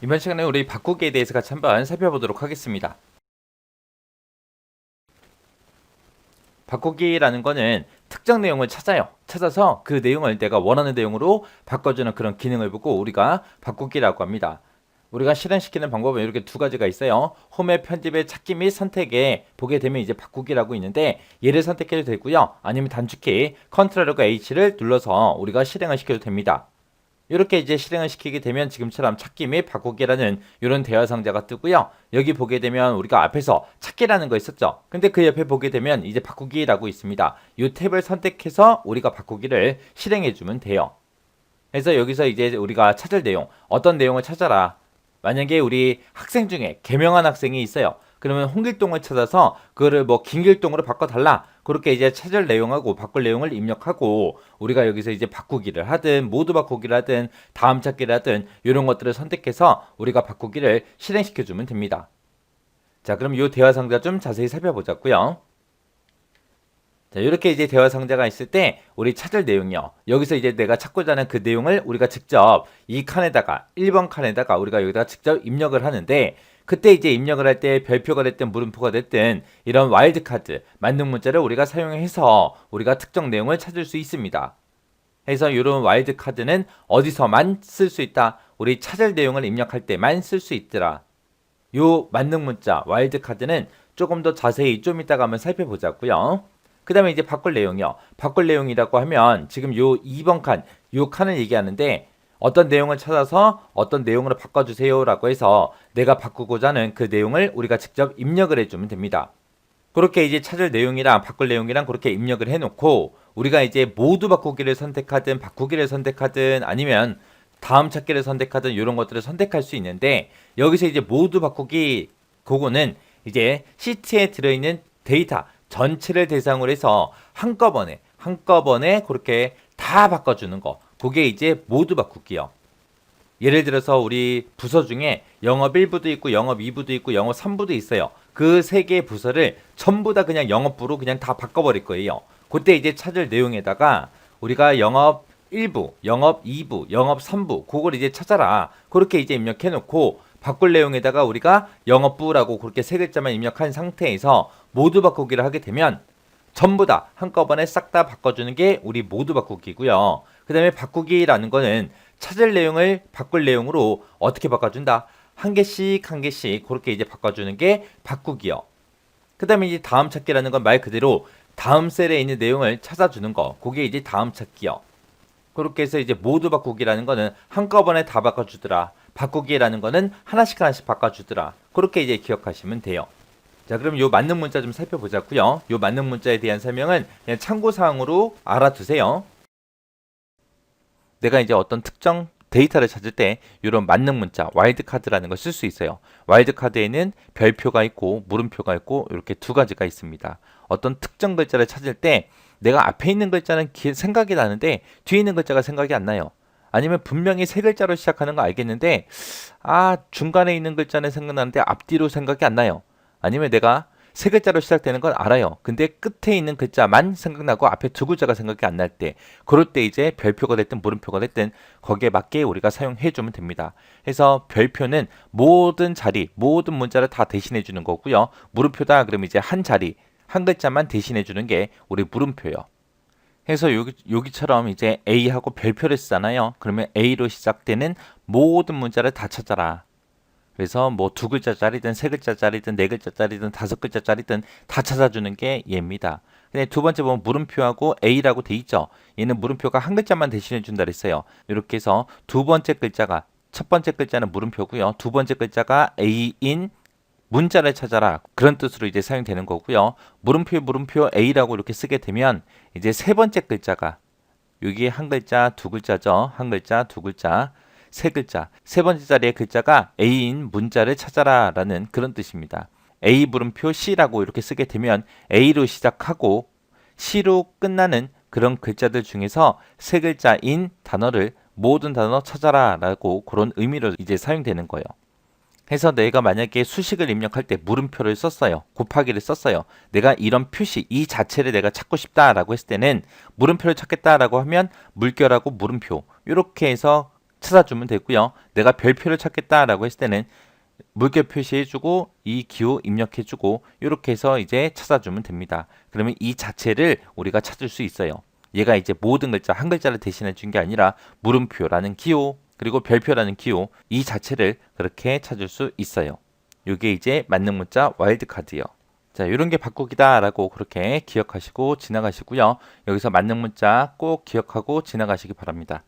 이번 시간에 우리 바꾸기에 대해서 같이 한번 살펴보도록 하겠습니다. 바꾸기라는 거는 특정 내용을 찾아서 그 내용을 내가 원하는 내용으로 바꿔주는 그런 기능을 보고 우리가 바꾸기라고 합니다. 우리가 실행시키는 방법은 이렇게 두 가지가 있어요. 홈의 편집의 찾기 및 선택에 보게 되면 이제 바꾸기라고 있는데, 얘를 선택해도 되고요, 아니면 단축키 Ctrl+H를 눌러서 우리가 실행을 시켜도 됩니다. 이렇게 이제 실행을 시키게 되면 지금처럼 찾기 및 바꾸기라는 이런 대화 상자가 뜨고요. 여기 보게 되면 우리가 앞에서 찾기라는 거 있었죠. 근데 그 옆에 보게 되면 이제 바꾸기라고 있습니다. 이 탭을 선택해서 우리가 바꾸기를 실행해 주면 돼요. 그래서 여기서 이제 우리가 찾을 내용, 어떤 내용을 찾아라. 만약에 우리 학생 중에 개명한 학생이 있어요. 그러면 홍길동을 찾아서 그거를 뭐 김길동으로 바꿔달라. 그렇게 이제 찾을 내용하고 바꿀 내용을 입력하고, 우리가 여기서 이제 바꾸기를 하든 모두 바꾸기를 하든 다음 찾기를 하든 이런 것들을 선택해서 우리가 바꾸기를 실행시켜주면 됩니다. 자, 그럼 이 대화 상자 좀 자세히 살펴보자고요. 자, 이렇게 이제 대화 상자가 있을 때 우리 찾을 내용이요. 여기서 이제 내가 찾고자 하는 그 내용을 우리가 직접 이 칸에다가 1번 칸에다가 우리가 여기다가 직접 입력을 하는데, 그때 이제 입력을 할 때 별표가 됐든 물음표가 됐든 이런 와일드카드 만능 문자를 우리가 사용해서 우리가 특정 내용을 찾을 수 있습니다. 그래서 이런 와일드카드는 어디서만 쓸 수 있다. 우리 찾을 내용을 입력할 때만 쓸 수 있더라. 요 만능 문자 와일드카드는 조금 더 자세히 좀 이따가 한번 살펴보자고요. 그 다음에 이제 바꿀 내용이요. 바꿀 내용이라고 하면 지금 요 2번 칸, 요 칸을 얘기하는데, 어떤 내용을 찾아서 어떤 내용으로 바꿔주세요 라고 해서 내가 바꾸고자 하는 그 내용을 우리가 직접 입력을 해주면 됩니다. 그렇게 이제 찾을 내용이랑 바꿀 내용이랑 그렇게 입력을 해놓고, 우리가 이제 모두 바꾸기를 선택하든 바꾸기를 선택하든 아니면 다음 찾기를 선택하든 이런 것들을 선택할 수 있는데, 여기서 이제 모두 바꾸기, 그거는 이제 시트에 들어있는 데이터 전체를 대상으로 해서 한꺼번에 그렇게 다 바꿔주는 거, 그게 이제 모두 바꾸기요. 예를 들어서 우리 부서 중에 영업 1부도 있고 영업 2부도 있고 영업 3부도 있어요. 그 세 개의 부서를 전부 다 그냥 영업부로 그냥 다 바꿔버릴 거예요. 그때 이제 찾을 내용에다가 우리가 영업 1부, 영업 2부, 영업 3부 그걸 이제 찾아라. 그렇게 이제 입력해 놓고, 바꿀 내용에다가 우리가 영업부라고 그렇게 세 글자만 입력한 상태에서 모두 바꾸기를 하게 되면 전부 다 한꺼번에 싹 다 바꿔주는 게 우리 모두 바꾸기고요. 그 다음에 바꾸기라는 거는 찾을 내용을 바꿀 내용으로 어떻게 바꿔준다? 한 개씩 그렇게 이제 바꿔주는 게 바꾸기요. 그 다음에 이제 다음 찾기라는 건 말 그대로 다음 셀에 있는 내용을 찾아주는 거, 그게 이제 다음 찾기요. 그렇게 해서 이제 모두 바꾸기라는 거는 한꺼번에 다 바꿔주더라. 바꾸기라는 거는 하나씩 바꿔주더라. 그렇게 이제 기억하시면 돼요. 자, 그럼 요 만능 문자 좀 살펴보자고요. 요 만능 문자에 대한 설명은 그냥 참고사항으로 알아두세요. 내가 이제 어떤 특정 데이터를 찾을 때 이런 만능 문자, 와일드카드라는 걸 쓸 수 있어요. 와일드카드에는 별표가 있고 물음표가 있고 이렇게 두 가지가 있습니다. 어떤 특정 글자를 찾을 때 내가 앞에 있는 글자는 생각이 나는데 뒤에 있는 글자가 생각이 안 나요. 아니면 분명히 세 글자로 시작하는 거 알겠는데, 중간에 있는 글자는 생각나는데 앞뒤로 생각이 안 나요. 아니면 내가 세 글자로 시작되는 건 알아요. 근데 끝에 있는 글자만 생각나고 앞에 두 글자가 생각이 안 날 때, 그럴 때 이제 별표가 됐든 물음표가 됐든 거기에 맞게 우리가 사용해 주면 됩니다. 그래서 별표는 모든 자리, 모든 문자를 다 대신해 주는 거고요. 물음표다 그러면 이제 한 자리, 한 글자만 대신해 주는 게 우리 물음표요. 해서 여기처럼 이제 A하고 별표를 쓰잖아요. 그러면 A로 시작되는 모든 문자를 다 찾아라. 그래서 뭐 두 글자짜리든 세 글자짜리든 네 글자짜리든 다섯 글자짜리든 다 찾아주는 게 얘입니다. 근데 두 번째 보면 물음표하고 A라고 돼 있죠. 얘는 물음표가 한 글자만 대신해 준다 그랬어요. 이렇게 해서 두 번째 글자가, 첫 번째 글자는 물음표고요. 두 번째 글자가 A인 문자를 찾아라, 그런 뜻으로 이제 사용되는 거고요. 물음표 A라고 이렇게 쓰게 되면 이제 세 번째 글자가, 여기 한 글자 두 글자죠. 한 글자 두 글자 세 글자, 세 번째 자리의 글자가 A인 문자를 찾아라 라는 그런 뜻입니다. A 물음표 C라고 이렇게 쓰게 되면 A로 시작하고 C로 끝나는 그런 글자들 중에서 세 글자인 단어를, 모든 단어 찾아라 라고 그런 의미로 이제 사용되는 거예요. 해서 내가 만약에 수식을 입력할 때 물음표를 썼어요. 곱하기를 썼어요. 내가 이런 표시, 이 자체를 내가 찾고 싶다라고 했을 때는 물음표를 찾겠다라고 하면 물결하고 물음표 이렇게 해서 찾아주면 되고요. 내가 별표를 찾겠다라고 했을 때는 물결 표시해주고 이 기호 입력해주고 이렇게 해서 이제 찾아주면 됩니다. 그러면 이 자체를 우리가 찾을 수 있어요. 얘가 이제 모든 글자 한 글자를 대신해 준 게 아니라 물음표라는 기호 그리고 별표라는 기호 이 자체를 그렇게 찾을 수 있어요. 이게 이제 만능 문자 와일드카드요. 자, 이런 게 바꾸기다라고 그렇게 기억하시고 지나가시고요. 여기서 만능 문자 꼭 기억하고 지나가시기 바랍니다.